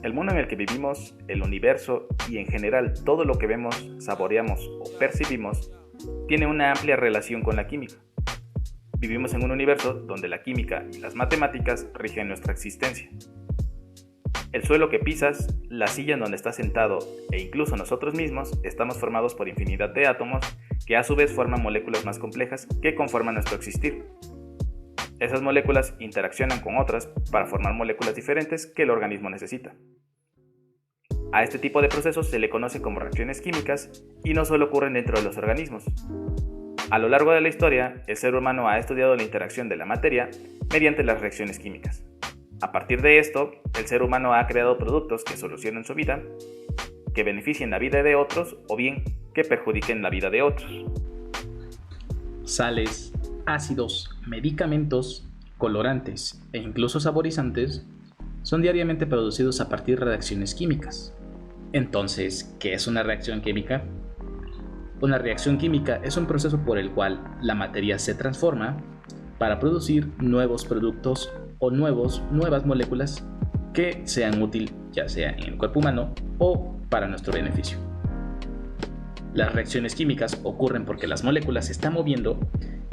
El mundo en el que vivimos, el universo y en general todo lo que vemos, saboreamos o percibimos tiene una amplia relación con la química. Vivimos en un universo donde la química y las matemáticas rigen nuestra existencia. El suelo que pisas, la silla en donde estás sentado e incluso nosotros mismos estamos formados por infinidad de átomos que a su vez forman moléculas más complejas que conforman nuestro existir. Esas moléculas interaccionan con otras para formar moléculas diferentes que el organismo necesita. A este tipo de procesos se le conoce como reacciones químicas y no solo ocurren dentro de los organismos. A lo largo de la historia, el ser humano ha estudiado la interacción de la materia mediante las reacciones químicas. A partir de esto, el ser humano ha creado productos que solucionen su vida, que beneficien la vida de otros o bien que perjudiquen la vida de otros. Sales, ácidos, medicamentos, colorantes e incluso saborizantes son diariamente producidos a partir de reacciones químicas. Entonces, ¿qué es una reacción química? Una reacción química es un proceso por el cual la materia se transforma para producir nuevos productos o nuevas moléculas que sean útiles ya sea en el cuerpo humano o para nuestro beneficio. Las reacciones químicas ocurren porque las moléculas se están moviendo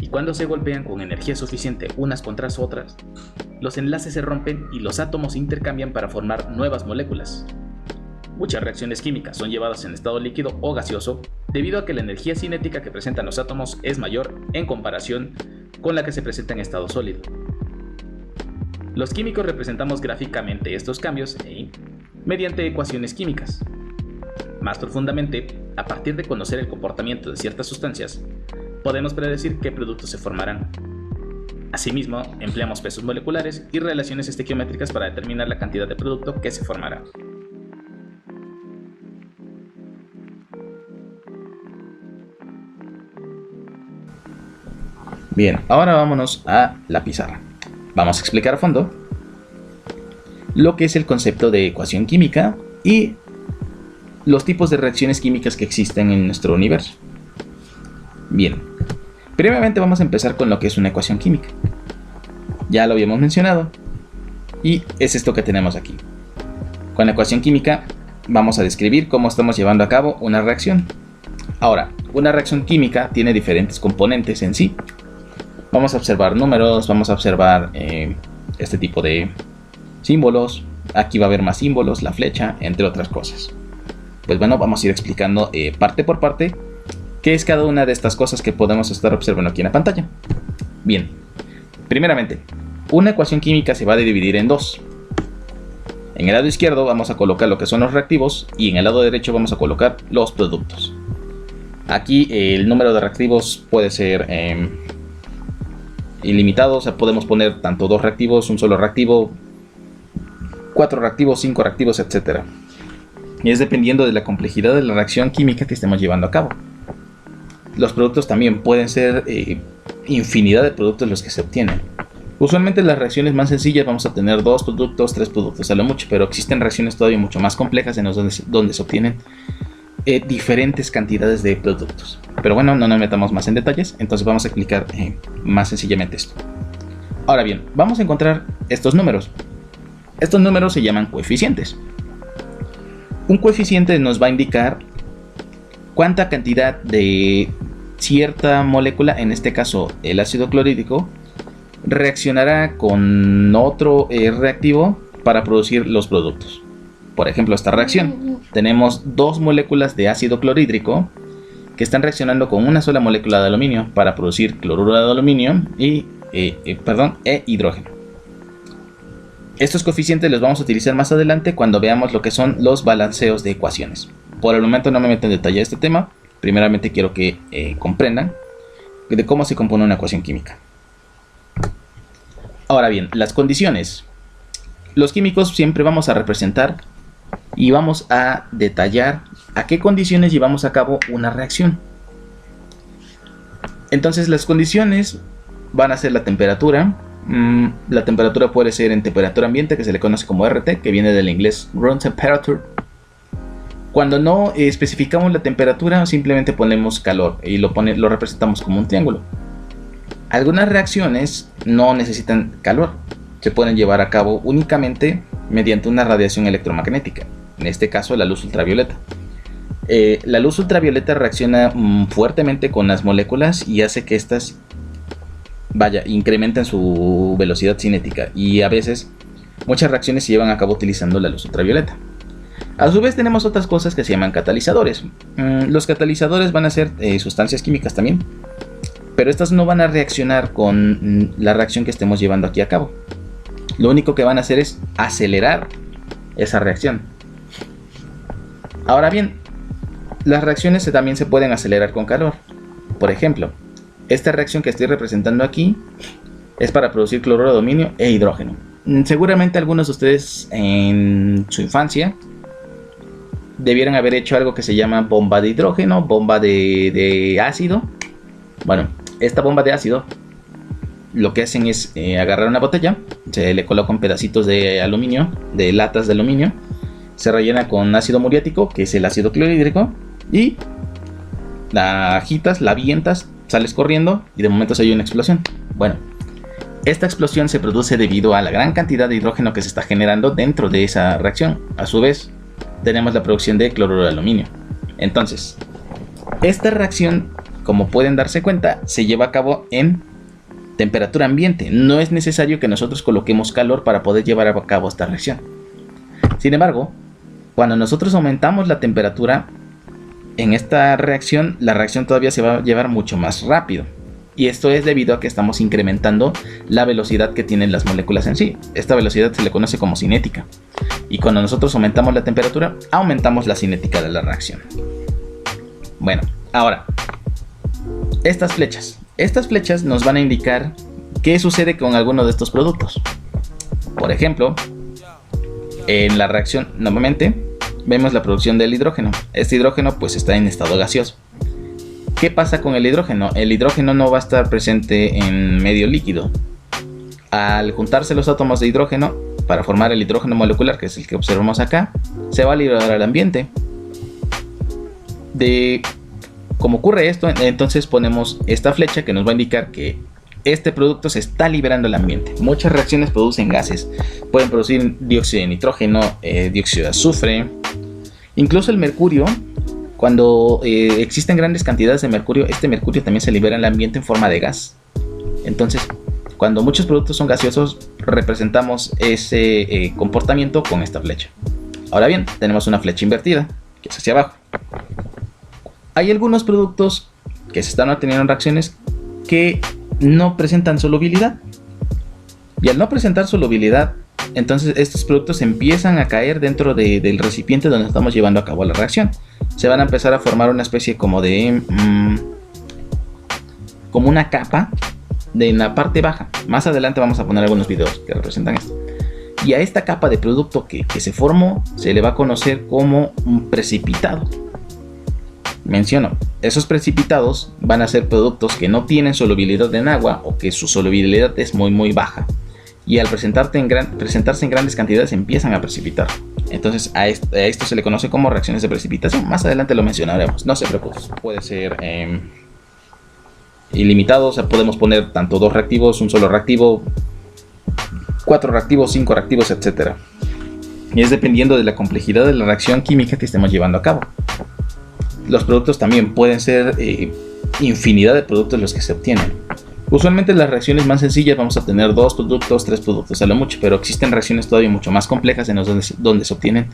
y cuando se golpean con energía suficiente unas contra otras, los enlaces se rompen y los átomos se intercambian para formar nuevas moléculas. Muchas reacciones químicas son llevadas en estado líquido o gaseoso debido a que la energía cinética que presentan los átomos es mayor en comparación con la que se presenta en estado sólido. Los químicos representamos gráficamente estos cambios mediante ecuaciones químicas. Más profundamente, a partir de conocer el comportamiento de ciertas sustancias, podemos predecir qué productos se formarán. Asimismo, empleamos pesos moleculares y relaciones estequiométricas para determinar la cantidad de producto que se formará. Bien, ahora vámonos a la pizarra. Vamos a explicar a fondo lo que es el concepto de ecuación química y los tipos de reacciones químicas que existen en nuestro universo. Bien, previamente vamos a empezar con lo que es una ecuación química. Ya lo habíamos mencionado y es esto que tenemos aquí. Con la ecuación química vamos a describir cómo estamos llevando a cabo una reacción. Ahora, una reacción química tiene diferentes componentes en sí. Vamos a observar números, vamos a observar este tipo de símbolos. Aquí va a haber más símbolos, la flecha, entre otras cosas. Pues bueno, vamos a ir explicando parte por parte qué es cada una de estas cosas que podemos estar observando aquí en la pantalla. Bien, primeramente, una ecuación química se va a dividir en dos. En el lado izquierdo vamos a colocar lo que son los reactivos y en el lado derecho vamos a colocar los productos. Aquí el número de reactivos puede ser ilimitado, o sea, podemos poner tanto dos reactivos, un solo reactivo, 4 reactivos, 5 reactivos, etc. Y es dependiendo de la complejidad de la reacción química que estemos llevando a cabo. Los productos también pueden ser infinidad de productos los que se obtienen. Usualmente las reacciones más sencillas vamos a tener 2 productos, 3 productos a lo mucho, pero existen reacciones todavía mucho más complejas en donde se obtienen diferentes cantidades de productos. Pero bueno, no nos metamos más en detalles, entonces vamos a explicar más sencillamente esto. Ahora bien, vamos a encontrar estos números. Estos números se llaman coeficientes. Un coeficiente nos va a indicar cuánta cantidad de cierta molécula, en este caso el ácido clorhídrico, reaccionará con otro reactivo para producir los productos. Por ejemplo, esta reacción. Tenemos 2 moléculas de ácido clorhídrico que están reaccionando con una sola molécula de aluminio para producir cloruro de aluminio e hidrógeno. Estos coeficientes los vamos a utilizar más adelante cuando veamos lo que son los balanceos de ecuaciones. Por el momento no me meto en detalle de este tema. Primeramente quiero que comprendan de cómo se compone una ecuación química. Ahora bien, las condiciones. Los químicos siempre vamos a representar y vamos a detallar a qué condiciones llevamos a cabo una reacción. Entonces las condiciones van a ser la temperatura. La temperatura puede ser en temperatura ambiente, que se le conoce como RT, que viene del inglés room temperature. Cuando no especificamos la temperatura, simplemente ponemos calor y lo representamos como un triángulo. Algunas reacciones no necesitan calor, se pueden llevar a cabo únicamente mediante una radiación electromagnética, en este caso la luz ultravioleta. La luz ultravioleta reacciona fuertemente con las moléculas y hace que éstas incrementen su velocidad cinética, y a veces muchas reacciones se llevan a cabo utilizando la luz ultravioleta. A su vez tenemos otras cosas que se llaman catalizadores. Los catalizadores van a ser sustancias químicas también, pero estas no van a reaccionar con la reacción que estemos llevando aquí a cabo. Lo único que van a hacer es acelerar esa reacción. Ahora bien, las reacciones también se pueden acelerar con calor. Por ejemplo, esta reacción que estoy representando aquí es para producir cloruro de aluminio e hidrógeno. Seguramente algunos de ustedes en su infancia debieran haber hecho algo que se llama bomba de hidrógeno, bomba de ácido. Bueno, esta bomba de ácido lo que hacen es agarrar una botella, se le colocan pedacitos de aluminio, de latas de aluminio, se rellena con ácido muriático, que es el ácido clorhídrico, y la agitas, la avientas, sales corriendo y de momento se oye una explosión. Bueno, esta explosión se produce debido a la gran cantidad de hidrógeno que se está generando dentro de esa reacción. A su vez, tenemos la producción de cloruro de aluminio. Entonces, esta reacción, como pueden darse cuenta, se lleva a cabo en temperatura ambiente. No es necesario que nosotros coloquemos calor para poder llevar a cabo esta reacción. Sin embargo, cuando nosotros aumentamos la temperatura en esta reacción, la reacción todavía se va a llevar mucho más rápido. Y esto es debido a que estamos incrementando la velocidad que tienen las moléculas en sí. Esta velocidad se le conoce como cinética. Y cuando nosotros aumentamos la temperatura, aumentamos la cinética de la reacción. Bueno, ahora, estas flechas nos van a indicar qué sucede con alguno de estos productos. Por ejemplo, en la reacción, nuevamente, vemos la producción del hidrógeno. Este hidrógeno pues está en estado gaseoso. ¿Qué pasa con el hidrógeno? El hidrógeno no va a estar presente en medio líquido. Al juntarse los átomos de hidrógeno para formar el hidrógeno molecular, que es el que observamos acá, se va a liberar al ambiente. Como ocurre esto, entonces ponemos esta flecha que nos va a indicar que este producto se está liberando al ambiente. Muchas reacciones producen gases. Pueden producir dióxido de nitrógeno, dióxido de azufre, incluso el mercurio. Cuando existen grandes cantidades de mercurio, este mercurio también se libera al ambiente en forma de gas. Entonces, cuando muchos productos son gaseosos, representamos ese comportamiento con esta flecha. Ahora bien, tenemos una flecha invertida, que es hacia abajo. Hay algunos productos que se están obteniendo en reacciones que no presentan solubilidad. Y al no presentar solubilidad, entonces estos productos empiezan a caer dentro del recipiente donde estamos llevando a cabo la reacción. Se van a empezar a formar una especie como como una capa en la parte baja. Más adelante vamos a poner algunos videos que representan esto. Y a esta capa de producto que se formó se le va a conocer como un precipitado. Menciono, esos precipitados van a ser productos que no tienen solubilidad en agua o que su solubilidad es muy baja. Y al presentarse en grandes cantidades empiezan a precipitar. Entonces a esto se le conoce como reacciones de precipitación. Más adelante lo mencionaremos, no se preocupen. Puede ser ilimitado, o sea, podemos poner tanto 2 reactivos, un solo reactivo, 4 reactivos, 5 reactivos, etc. Y es dependiendo de la complejidad de la reacción química que estemos llevando a cabo. Los productos también pueden ser infinidad de productos los que se obtienen. Usualmente en las reacciones más sencillas vamos a tener 2 productos, 3 productos a lo mucho, pero existen reacciones todavía mucho más complejas en donde se obtienen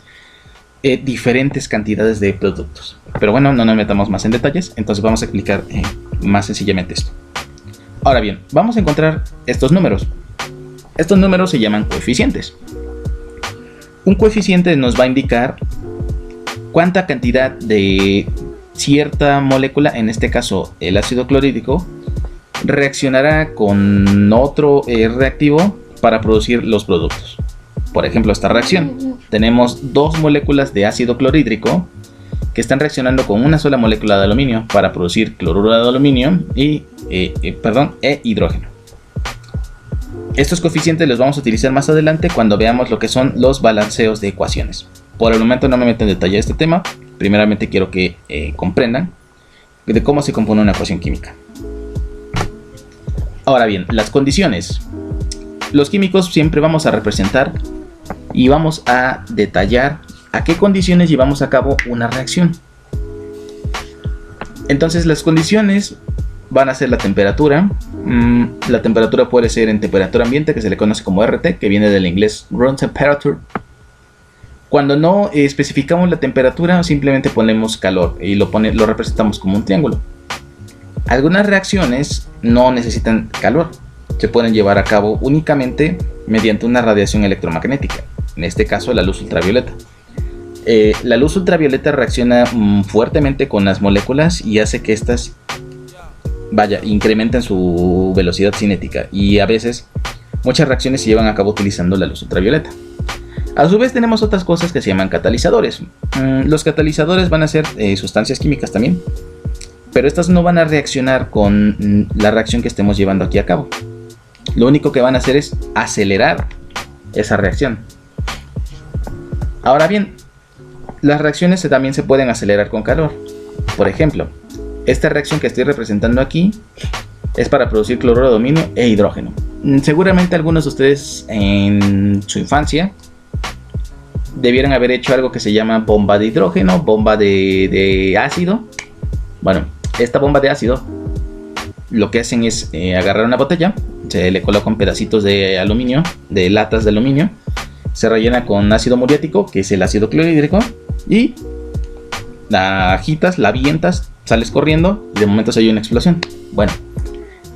diferentes cantidades de productos. Pero bueno, no nos metamos más en detalles, entonces vamos a explicar más sencillamente esto. Ahora bien, vamos a encontrar estos números. Estos números se llaman coeficientes. Un coeficiente nos va a indicar cuánta cantidad de cierta molécula, en este caso el ácido clorhídrico, reaccionará con otro reactivo para producir los productos. Por ejemplo, esta reacción, tenemos 2 moléculas de ácido clorhídrico que están reaccionando con una sola molécula de aluminio para producir cloruro de aluminio e hidrógeno. Estos coeficientes los vamos a utilizar más adelante cuando veamos lo que son los balanceos de ecuaciones. Por el momento no me meto en detalle de este tema. Primeramente quiero que comprendan de cómo se compone una ecuación química. Ahora bien, las condiciones. Los químicos siempre vamos a representar y vamos a detallar a qué condiciones llevamos a cabo una reacción. Entonces las condiciones van a ser la temperatura. La temperatura puede ser en temperatura ambiente, que se le conoce como RT, que viene del inglés room temperature. Cuando no especificamos la temperatura, simplemente ponemos calor y lo representamos como un triángulo. Algunas reacciones no necesitan calor, se pueden llevar a cabo únicamente mediante una radiación electromagnética, en este caso la luz ultravioleta. La luz ultravioleta reacciona fuertemente con las moléculas y hace que éstas incrementen su velocidad cinética, y a veces muchas reacciones se llevan a cabo utilizando la luz ultravioleta. A su vez tenemos otras cosas que se llaman catalizadores. Los catalizadores van a ser sustancias químicas también, pero estas no van a reaccionar con la reacción que estemos llevando aquí a cabo. Lo único que van a hacer es acelerar esa reacción. Ahora bien, las reacciones también se pueden acelerar con calor. Por ejemplo, esta reacción que estoy representando aquí es para producir cloruro de aluminio e hidrógeno. Seguramente algunos de ustedes en su infancia debieran haber hecho algo que se llama bomba de hidrógeno, bomba de ácido. Bueno, esta bomba de ácido lo que hacen es agarrar una botella, se le colocan pedacitos de aluminio, de latas de aluminio, se rellena con ácido muriático, que es el ácido clorhídrico, y la agitas, la avientas, sales corriendo y de momento se oye una explosión. Bueno,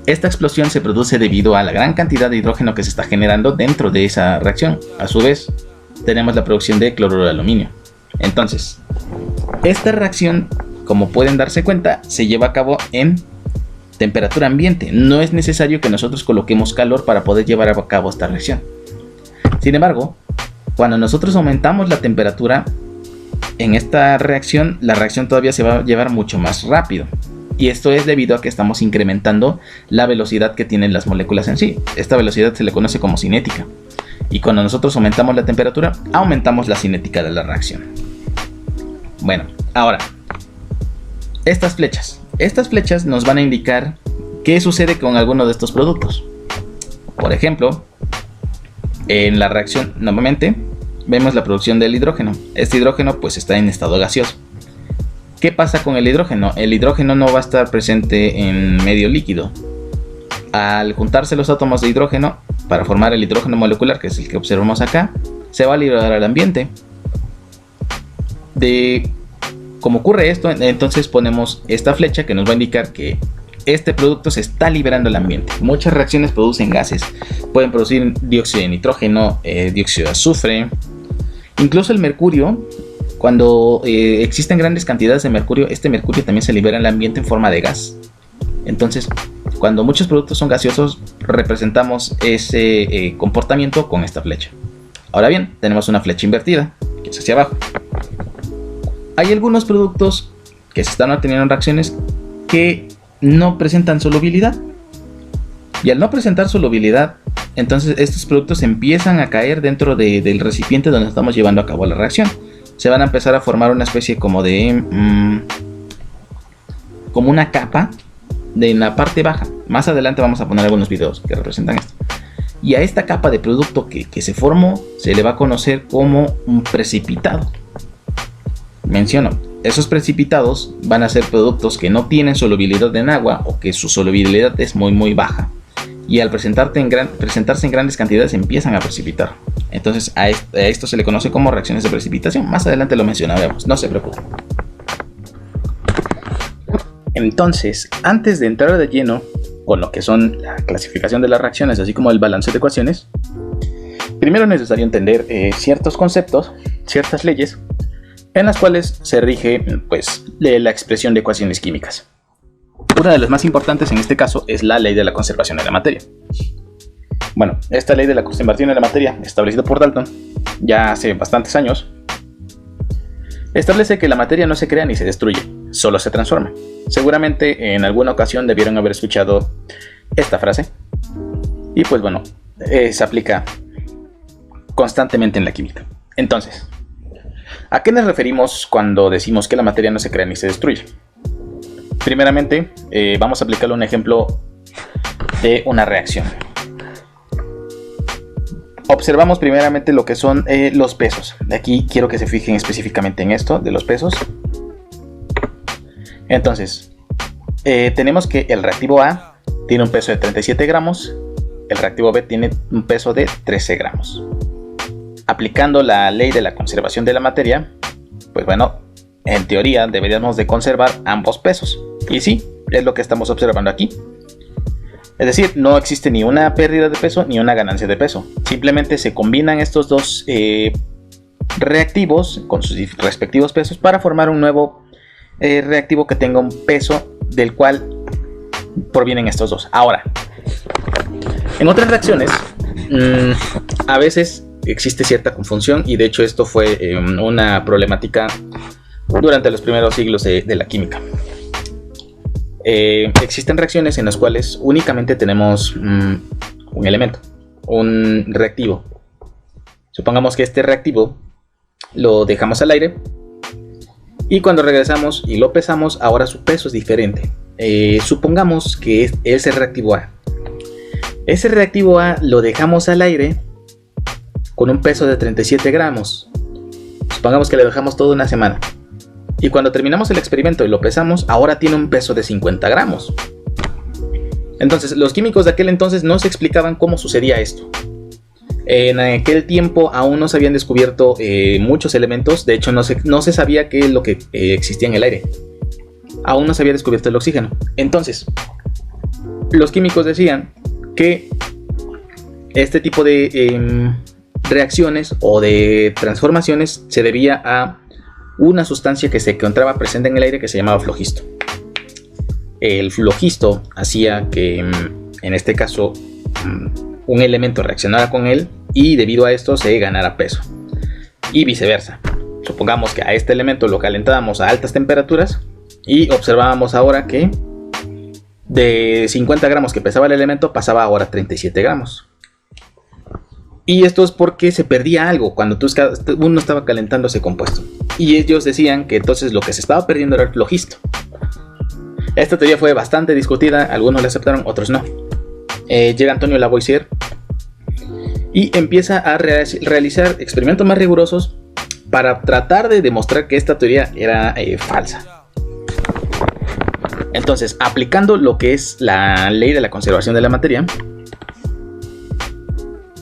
esta explosión se produce debido a la gran cantidad de hidrógeno que se está generando dentro de esa reacción. A su vez, tenemos la producción de cloruro de aluminio. Entonces, esta reacción, como pueden darse cuenta, se lleva a cabo en temperatura ambiente. No es necesario que nosotros coloquemos calor para poder llevar a cabo esta reacción. Sin embargo, cuando nosotros aumentamos la temperatura en esta reacción, la reacción todavía se va a llevar mucho más rápido. Y esto es debido a que estamos incrementando la velocidad que tienen las moléculas en sí. Esta velocidad se le conoce como cinética. Y cuando nosotros aumentamos la temperatura, aumentamos la cinética de la reacción. Bueno, ahora, estas flechas nos van a indicar qué sucede con alguno de estos productos. Por ejemplo, en la reacción, nuevamente, vemos la producción del hidrógeno. Este hidrógeno pues está en estado gaseoso. ¿Qué pasa con el hidrógeno? El hidrógeno no va a estar presente en medio líquido. Al juntarse los átomos de hidrógeno para formar el hidrógeno molecular, que es el que observamos acá, se va a liberar al ambiente. Como ocurre esto, entonces ponemos esta flecha que nos va a indicar que este producto se está liberando al ambiente. Muchas reacciones producen gases. Pueden producir dióxido de nitrógeno, dióxido de azufre, incluso el mercurio. Cuando existen grandes cantidades de mercurio, este mercurio también se libera al ambiente en forma de gas. Entonces, cuando muchos productos son gaseosos, representamos ese comportamiento con esta flecha. Ahora bien, tenemos una flecha invertida, que es hacia abajo. Hay algunos productos que se están obteniendo en reacciones que no presentan solubilidad. Y al no presentar solubilidad, entonces estos productos empiezan a caer dentro del recipiente donde estamos llevando a cabo la reacción. Se van a empezar a formar una especie como de como una capa en la parte baja. Más adelante vamos a poner algunos videos que representan esto. Y a esta capa de producto que se formó se le va a conocer como un precipitado. Menciono, esos precipitados van a ser productos que no tienen solubilidad en agua o que su solubilidad es muy baja. Y al presentarse en grandes cantidades empiezan a precipitar. Entonces a esto se le conoce como reacciones de precipitación. Más adelante lo mencionaremos, no se preocupen. Entonces, antes de entrar de lleno con lo que son la clasificación de las reacciones, así como el balance de ecuaciones, primero es necesario entender ciertos conceptos, ciertas leyes, en las cuales se rige pues, la expresión de ecuaciones químicas. Una de las más importantes en este caso es la ley de la conservación de la materia. Bueno, esta ley de la conservación de la materia, establecida por Dalton ya hace bastantes años, establece que la materia no se crea ni se destruye, solo se transforma. Seguramente en alguna ocasión debieron haber escuchado esta frase. Y pues bueno, se aplica constantemente en la química. Entonces, ¿a qué nos referimos cuando decimos que la materia no se crea ni se destruye? Primeramente, vamos a aplicarle un ejemplo de una reacción. observamos primeramente lo que son los pesos. De aquí quiero que se fijen específicamente en esto de los pesos. Entonces, tenemos que el reactivo A tiene un peso de 37 gramos, el reactivo B tiene un peso de 13 gramos. Aplicando la ley de la conservación de la materia, pues bueno, en teoría deberíamos de conservar ambos pesos. Y sí, es lo que estamos observando aquí. Es decir, no existe ni una pérdida de peso ni una ganancia de peso. Simplemente se combinan estos dos reactivos con sus respectivos pesos para formar un nuevo reactivo que tenga un peso del cual provienen estos dos. Ahora, en otras reacciones, a veces existe cierta confusión, y de hecho esto fue una problemática durante los primeros siglos de la química. Existen reacciones en las cuales únicamente tenemos un elemento, un reactivo. Supongamos que este reactivo lo dejamos al aire y cuando regresamos y lo pesamos, ahora su peso es diferente. Supongamos que es ese reactivo A. Ese reactivo A lo dejamos al aire con un peso de 37 gramos. Supongamos que le dejamos toda una semana. Y cuando terminamos el experimento y lo pesamos, ahora tiene un peso de 50 gramos. Entonces, los químicos de aquel entonces no se explicaban cómo sucedía esto. En aquel tiempo aún no se habían descubierto muchos elementos. De hecho, no se sabía qué es lo que existía en el aire. Aún no se había descubierto el oxígeno. Entonces, los químicos decían que este tipo de reacciones o de transformaciones se debía a una sustancia que se encontraba presente en el aire que se llamaba flogisto. El flogisto hacía que, en este caso, un elemento reaccionara con él y debido a esto se ganara peso. Y viceversa. Supongamos que a este elemento lo calentábamos a altas temperaturas y observábamos ahora que de 50 gramos que pesaba el elemento pasaba ahora a 37 gramos. Y esto es porque se perdía algo cuando uno estaba calentando ese compuesto. Y ellos decían que entonces lo que se estaba perdiendo era el flogisto. Esta teoría fue bastante discutida, algunos la aceptaron, otros no. Llega Antonio Lavoisier y empieza a realizar experimentos más rigurosos para tratar de demostrar que esta teoría era falsa. Entonces, aplicando lo que es la ley de la conservación de la materia,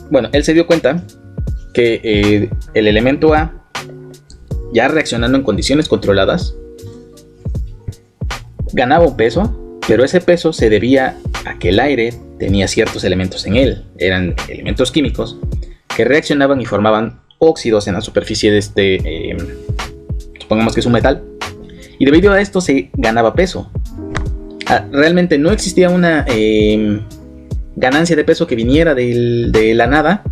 bueno, él se dio cuenta que el elemento A, ya reaccionando en condiciones controladas, ganaba un peso, pero ese peso se debía a que el aire tenía ciertos elementos en él. Eran elementos químicos que reaccionaban y formaban óxidos en la superficie de este, supongamos que es un metal, y debido a esto se ganaba peso. Realmente no existía una ganancia de peso que viniera de la nada,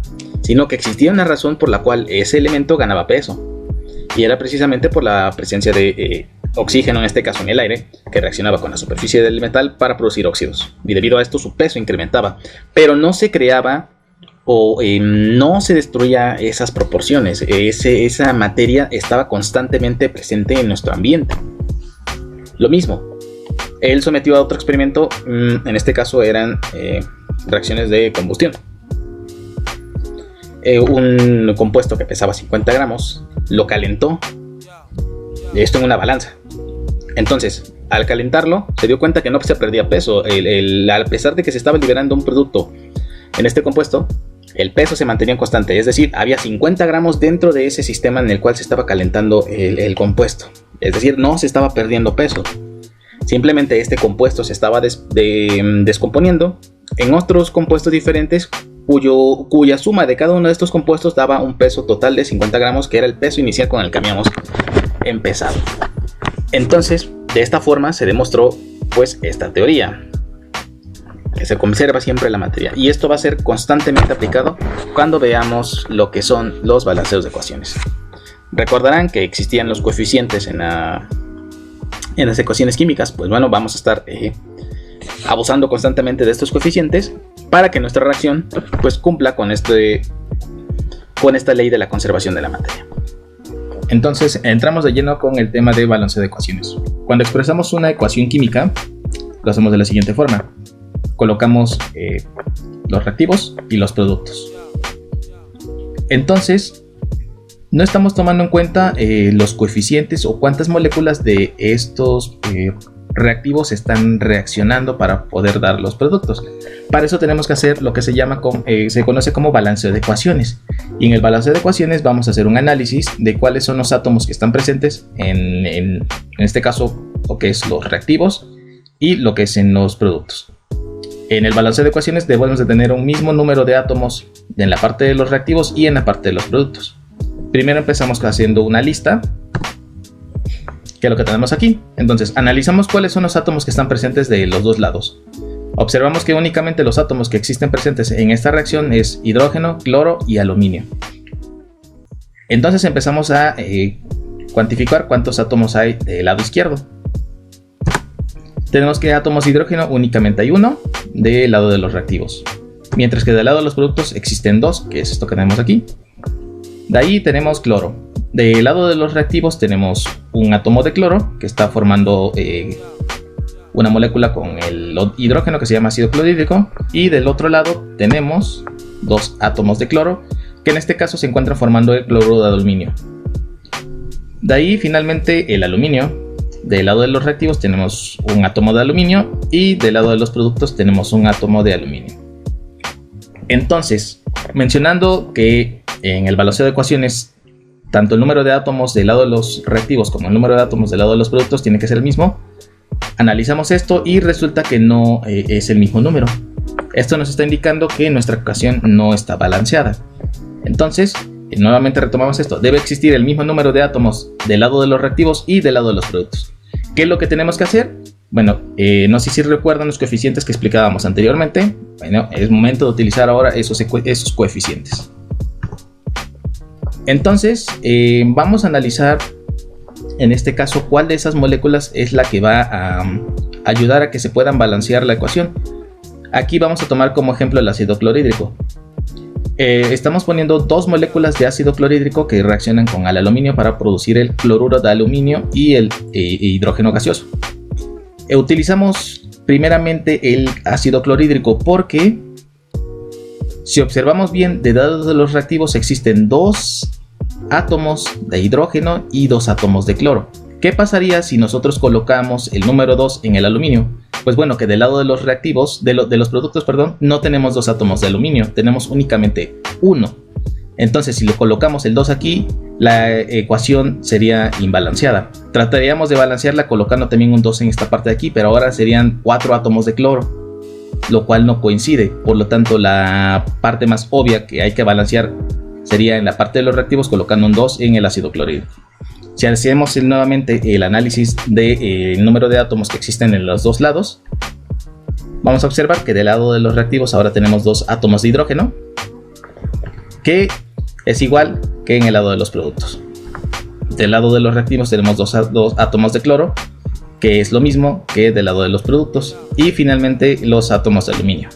sino que existía una razón por la cual ese elemento ganaba peso, y era precisamente por la presencia de oxígeno, en este caso en el aire, que reaccionaba con la superficie del metal para producir óxidos, y debido a esto su peso incrementaba, pero no se creaba o no se destruía esas proporciones. Esa materia estaba constantemente presente en nuestro ambiente. Lo mismo, él sometió a otro experimento, en este caso eran reacciones de combustión. Un compuesto que pesaba 50 gramos, lo calentó, esto en una balanza. Entonces, al calentarlo, se dio cuenta que no se perdía peso. A pesar de que se estaba liberando un producto en este compuesto, el peso se mantenía constante. Es decir, había 50 gramos dentro de ese sistema en el cual se estaba calentando el compuesto. Es decir, no se estaba perdiendo peso. Simplemente este compuesto se estaba descomponiendo en otros compuestos diferentes, cuya suma de cada uno de estos compuestos daba un peso total de 50 gramos, que era el peso inicial con el que habíamos empezado. Entonces, de esta forma se demostró pues esta teoría, que se conserva siempre la materia, y esto va a ser constantemente aplicado cuando veamos lo que son los balanceos de ecuaciones. Recordarán que existían los coeficientes en las ecuaciones químicas. Pues bueno, vamos a estar abusando constantemente de estos coeficientes para que nuestra reacción pues cumpla con esta ley de la conservación de la materia. Entonces entramos de lleno con el tema de balanceo de ecuaciones. Cuando expresamos una ecuación química, lo hacemos de la siguiente forma: colocamos los reactivos y los productos. Entonces, no estamos tomando en cuenta los coeficientes o cuántas moléculas de estos reactivos están reaccionando para poder dar los productos. Para eso tenemos que hacer lo que se conoce como balanceo de ecuaciones. Y en el balanceo de ecuaciones vamos a hacer un análisis de cuáles son los átomos que están presentes en este caso, lo que es los reactivos y lo que es en los productos. En el balanceo de ecuaciones debemos de tener un mismo número de átomos en la parte de los reactivos y en la parte de los productos. Primero empezamos haciendo una lista, que es lo que tenemos aquí. Entonces analizamos cuáles son los átomos que están presentes de los dos lados. Observamos que únicamente los átomos que existen presentes en esta reacción es hidrógeno, cloro y aluminio. Entonces empezamos a cuantificar cuántos átomos hay del lado izquierdo. Tenemos que átomos de hidrógeno únicamente hay uno del lado de los reactivos, mientras que del lado de los productos existen dos, que es esto que tenemos aquí. De ahí tenemos cloro. Del lado de los reactivos tenemos un átomo de cloro que está formando una molécula con el hidrógeno que se llama ácido clorhídrico, y del otro lado tenemos dos átomos de cloro que en este caso se encuentran formando el cloruro de aluminio. De ahí finalmente el aluminio. Del lado de los reactivos tenemos un átomo de aluminio y del lado de los productos tenemos un átomo de aluminio. Entonces, mencionando que en el balanceo de ecuaciones tanto el número de átomos del lado de los reactivos como el número de átomos del lado de los productos tiene que ser el mismo, analizamos esto y resulta que no es el mismo número. Esto nos está indicando que nuestra ecuación no está balanceada. Entonces, nuevamente retomamos esto. Debe existir el mismo número de átomos del lado de los reactivos y del lado de los productos. ¿Qué es lo que tenemos que hacer? Bueno, no sé si recuerdan los coeficientes que explicábamos anteriormente. Bueno, es momento de utilizar ahora esos coeficientes. Entonces, vamos a analizar en este caso cuál de esas moléculas es la que va a ayudar a que se puedan balancear la ecuación. Aquí vamos a tomar como ejemplo el ácido clorhídrico. Estamos poniendo dos moléculas de ácido clorhídrico que reaccionan con el aluminio para producir el cloruro de aluminio y el hidrógeno gaseoso. Utilizamos primeramente el ácido clorhídrico porque, si observamos bien, de lado de los reactivos existen dos átomos de hidrógeno y dos átomos de cloro. ¿Qué pasaría si nosotros colocamos el número 2 en el aluminio? Pues bueno, que del lado de los reactivos, de los productos, perdón, no tenemos dos átomos de aluminio, tenemos únicamente uno. Entonces, si lo colocamos el 2 aquí, la ecuación sería imbalanceada. Trataríamos de balancearla colocando también un 2 en esta parte de aquí, pero ahora serían 4 átomos de cloro, lo cual no coincide. Por lo tanto, la parte más obvia que hay que balancear sería en la parte de los reactivos colocando un 2 en el ácido clorhídrico. Si hacemos nuevamente el análisis del número de átomos que existen en los dos lados, vamos a observar que del lado de los reactivos ahora tenemos dos átomos de hidrógeno, que es igual que en el lado de los productos. Del lado de los reactivos tenemos dos átomos de cloro, que es lo mismo que del lado de los productos, y finalmente los átomos de aluminio.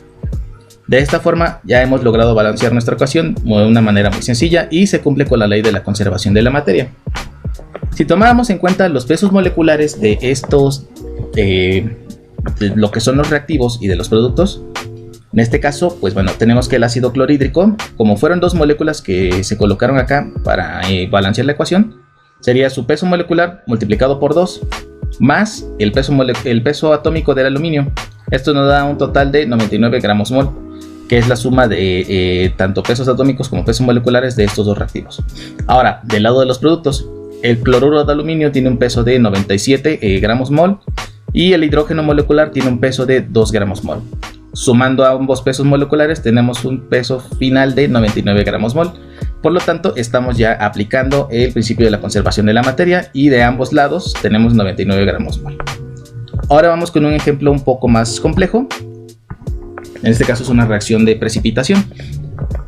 De esta forma ya hemos logrado balancear nuestra ecuación de una manera muy sencilla y se cumple con la ley de la conservación de la materia. Si tomáramos en cuenta los pesos moleculares de estos, de lo que son los reactivos y de los productos, en este caso, pues bueno, tenemos que el ácido clorhídrico, como fueron dos moléculas que se colocaron acá para balancear la ecuación, sería su peso molecular multiplicado por 2 más el peso atómico del aluminio. Esto nos da un total de 99 gramos mol, que es la suma de tanto pesos atómicos como pesos moleculares de estos dos reactivos. Ahora, del lado de los productos, el cloruro de aluminio tiene un peso de 97 gramos mol y el hidrógeno molecular tiene un peso de 2 gramos mol. Sumando ambos pesos moleculares tenemos un peso final de 99 gramos mol. Por lo tanto, estamos ya aplicando el principio de la conservación de la materia y de ambos lados tenemos 99 gramos mol. Ahora vamos con un ejemplo un poco más complejo. En este caso es una reacción de precipitación.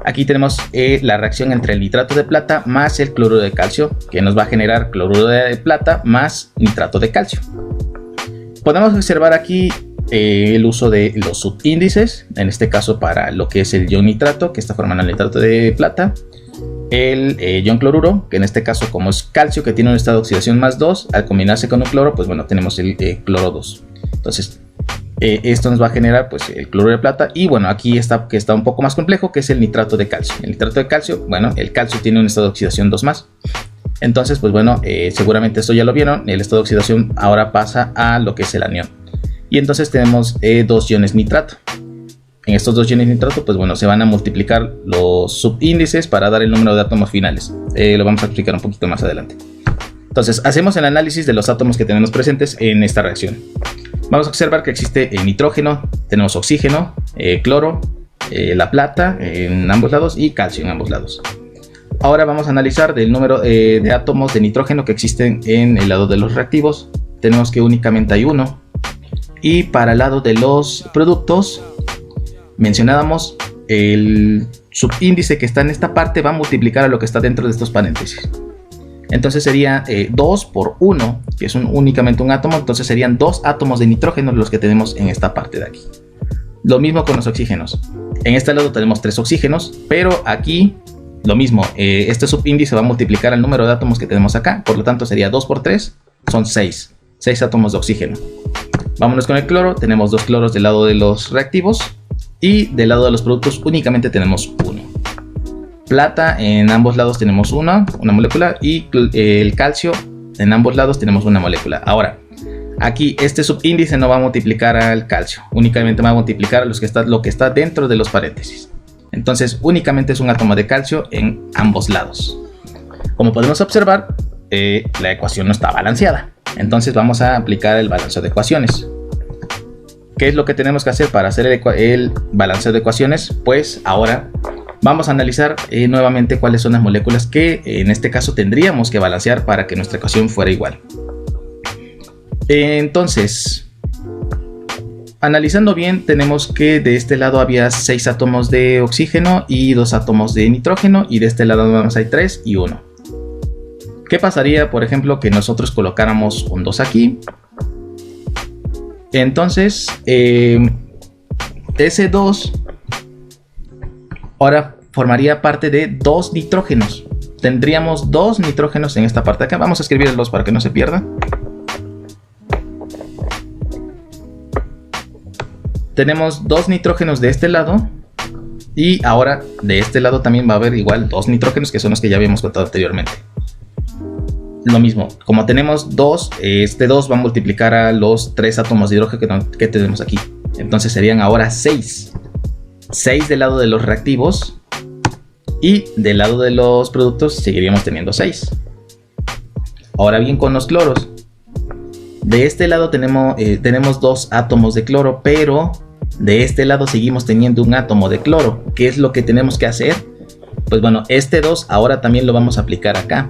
Aquí tenemos la reacción entre el nitrato de plata más el cloruro de calcio, que nos va a generar cloruro de plata más nitrato de calcio. Podemos observar aquí el uso de los subíndices, en este caso para lo que es el ion nitrato, que está formando el nitrato de plata, el ion cloruro, que en este caso como es calcio, que tiene un estado de oxidación más 2, al combinarse con un cloro, pues bueno, tenemos el cloro 2. Entonces, Esto nos va a generar pues el cloruro de plata. Y bueno, aquí está que está un poco más complejo, que es el nitrato de calcio. El nitrato de calcio, bueno, el calcio tiene un estado de oxidación 2+. Entonces, pues bueno, seguramente esto ya lo vieron. El estado de oxidación ahora pasa a lo que es el anión. Y entonces tenemos 2 iones nitrato. En estos 2 iones nitrato, pues bueno, se van a multiplicar los subíndices para dar el número de átomos finales. Lo vamos a explicar un poquito más adelante. Entonces, hacemos el análisis de los átomos que tenemos presentes en esta reacción. Vamos a observar que existe nitrógeno, tenemos oxígeno, cloro, la plata en ambos lados y calcio en ambos lados. Ahora vamos a analizar del número de átomos de nitrógeno que existen en el lado de los reactivos. Tenemos que únicamente hay uno. Y para el lado de los productos, mencionábamos el subíndice que está en esta parte va a multiplicar a lo que está dentro de estos paréntesis. Entonces sería 2 por 1, que es únicamente un átomo. Entonces serían 2 átomos de nitrógeno los que tenemos en esta parte de aquí. Lo mismo con los oxígenos. En este lado tenemos 3 oxígenos, pero aquí lo mismo. Este subíndice va a multiplicar el número de átomos que tenemos acá. Por lo tanto sería 2 por 3, son 6. 6 átomos de oxígeno. Vámonos con el cloro. Tenemos 2 cloros del lado de los reactivos. Y del lado de los productos únicamente tenemos 1. Plata en ambos lados tenemos una molécula. Y el calcio en ambos lados tenemos una molécula. Ahora, aquí este subíndice no va a multiplicar al calcio. Únicamente va a multiplicar lo que está dentro de los paréntesis. Entonces únicamente es un átomo de calcio en ambos lados. Como podemos observar, la ecuación no está balanceada. Entonces vamos a aplicar el balanceo de ecuaciones. ¿Qué es lo que tenemos que hacer para hacer el balanceo de ecuaciones? Pues ahora vamos a analizar nuevamente cuáles son las moléculas que en este caso tendríamos que balancear para que nuestra ecuación fuera igual. Entonces, analizando bien, tenemos que de este lado había 6 átomos de oxígeno y 2 átomos de nitrógeno, y de este lado vamos hay 3 y 1. ¿Qué pasaría, por ejemplo, que nosotros colocáramos un 2 aquí? Entonces, ese 2 ahora formaría parte de 2 nitrógenos. Tendríamos 2 nitrógenos en esta parte acá. Vamos a escribir el 2 para que no se pierda. Tenemos 2 nitrógenos de este lado. Y ahora de este lado también va a haber igual 2 nitrógenos, que son los que ya habíamos contado anteriormente. Lo mismo, como tenemos 2, este 2 va a multiplicar a los 3 átomos de hidrógeno que tenemos aquí. Entonces serían ahora 6. 6 del lado de los reactivos. Y del lado de los productos seguiríamos teniendo 6. Ahora bien, con los cloros. De este lado tenemos 2 átomos de cloro, pero de este lado seguimos teniendo un átomo de cloro. ¿Qué es lo que tenemos que hacer? Pues bueno, este 2 ahora también lo vamos a aplicar acá.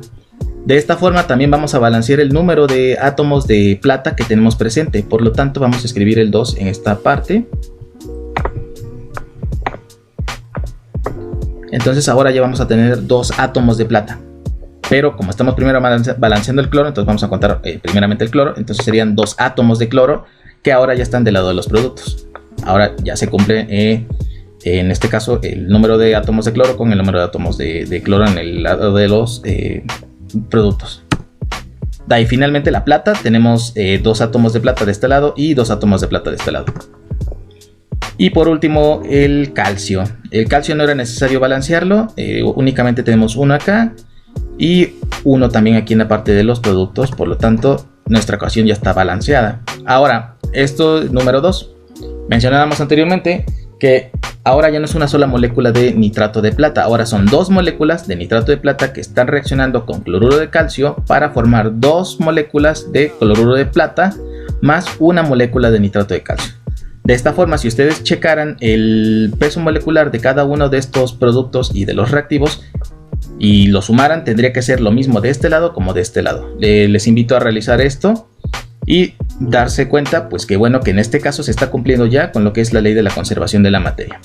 De esta forma también vamos a balancear el número de átomos de plata que tenemos presente. Por lo tanto, vamos a escribir el 2 en esta parte. Entonces ahora ya vamos a tener 2 átomos de plata. Pero como estamos primero balanceando el cloro, entonces vamos a contar primeramente el cloro. Entonces serían 2 átomos de cloro que ahora ya están del lado de los productos. Ahora ya se cumple en este caso el número de átomos de cloro con el número de átomos de cloro en el lado de los productos. De ahí finalmente la plata, tenemos 2 átomos de plata de este lado y 2 átomos de plata de este lado. Y por último el calcio. El calcio no era necesario balancearlo, únicamente tenemos uno acá y uno también aquí en la parte de los productos. Por lo tanto nuestra ecuación ya está balanceada. Ahora, esto número 2. Mencionábamos anteriormente que ahora ya no es una sola molécula de nitrato de plata, ahora son 2 moléculas de nitrato de plata que están reaccionando con cloruro de calcio para formar 2 moléculas de cloruro de plata más una molécula de nitrato de calcio. De esta forma, si ustedes checaran el peso molecular de cada uno de estos productos y de los reactivos y lo sumaran, tendría que ser lo mismo de este lado como de este lado. Les invito a realizar esto y darse cuenta pues que bueno, que en este caso se está cumpliendo ya con lo que es la ley de la conservación de la materia.